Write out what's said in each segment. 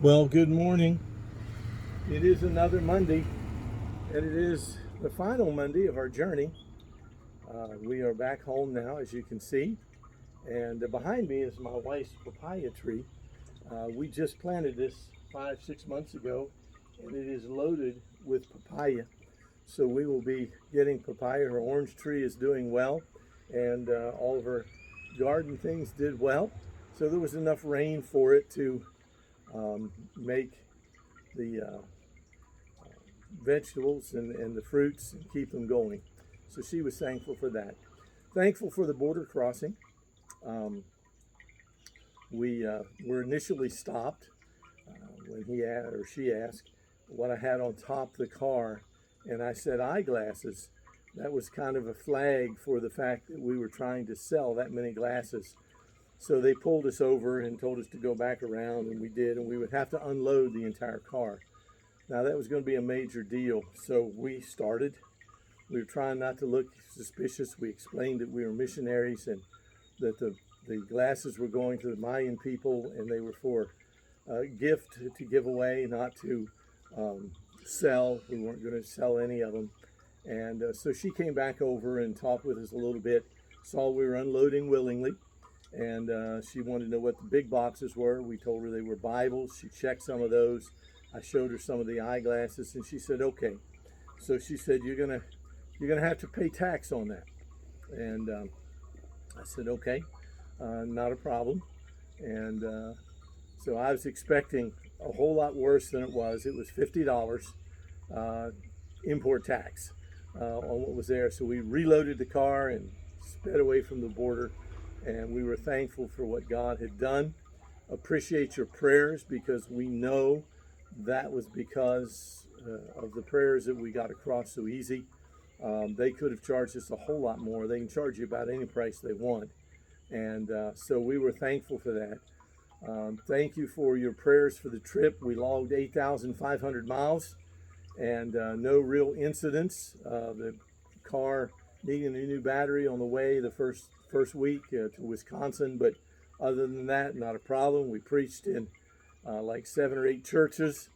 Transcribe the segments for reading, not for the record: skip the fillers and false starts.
Well, good morning. It is another Monday, and it is the final Monday of our journey. We are back home now, as you can see, and behind me is my wife's papaya tree. We just planted this 5, 6 months ago, and it is loaded with papaya. So we will be getting papaya. Her orange tree is doing well, and all of her garden things did well. So there was enough rain for it to make the vegetables and the fruits and keep them going. So she was thankful for that. Thankful for the border crossing. Um, we were initially stopped when she asked what I had on top of the car, and I said eyeglasses. That was kind of a flag for the fact that we were trying to sell that many glasses. So they pulled us over and told us to go back around, and we did, and we would have to unload the entire car. Now that was going to be a major deal, so we started. We were trying not to look suspicious. We explained that we were missionaries and that the glasses were going to the Mayan people, and they were for a gift to give away, not to sell. We weren't going to sell any of them. And so she came back over and talked with us a little bit, saw we were unloading willingly, and she wanted to know what the big boxes were. We told her they were Bibles. She checked some of those. I showed her some of the eyeglasses, and she said, "Okay." So she said, "You're gonna have to pay tax on that." And I said, "Okay, not a problem." And so I was expecting a whole lot worse than it was. It was $50 import tax on what was there. So we reloaded the car and sped away from the border, and we were thankful for what God had done. Appreciate your prayers, because we know that was because of the prayers that we got across so easy. They could have charged us a whole lot more. They can charge you about any price they want. And so we were thankful for that. Thank you for your prayers for the trip. We logged 8,500 miles and no real incidents. The car needing a new battery on the way the first week to Wisconsin, but other than that, not a problem. We preached in like 7 or 8 churches,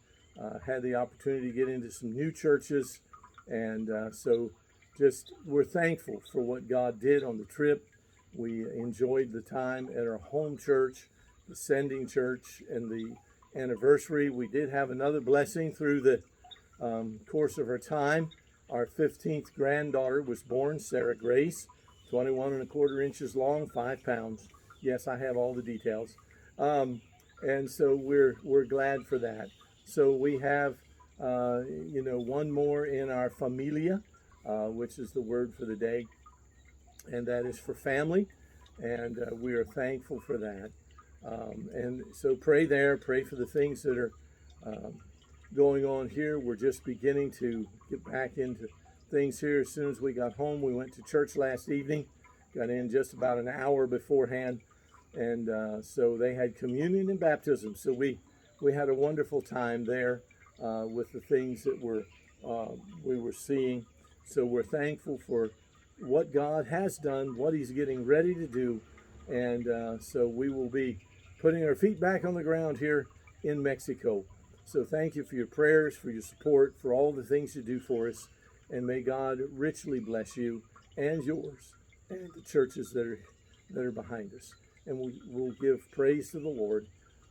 had the opportunity to get into some new churches, and so just we're thankful for what God did on the trip. We enjoyed the time at our home church, the sending church, and the anniversary. We did have another blessing through the course of our time. Our 15th granddaughter was born, Sarah Grace, 21 1/4 inches long, 5 pounds. Yes, I have all the details. And so we're glad for that. So we have one more in our familia, which is the word for the day, and that is for family, and we are thankful for that. And so pray for the things that are going on here. We're just beginning to get back into things here. As soon as we got home, we went to church last evening, got in just about an hour beforehand, and so they had communion and baptism. So we had a wonderful time there with the things that we were seeing. So we're thankful for what God has done, what He's getting ready to do, and so we will be putting our feet back on the ground here in Mexico. So thank you for your prayers, for your support, for all the things you do for us, and may God richly bless you and yours and the churches that are behind us. And we'll give praise to the Lord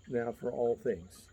now for all things.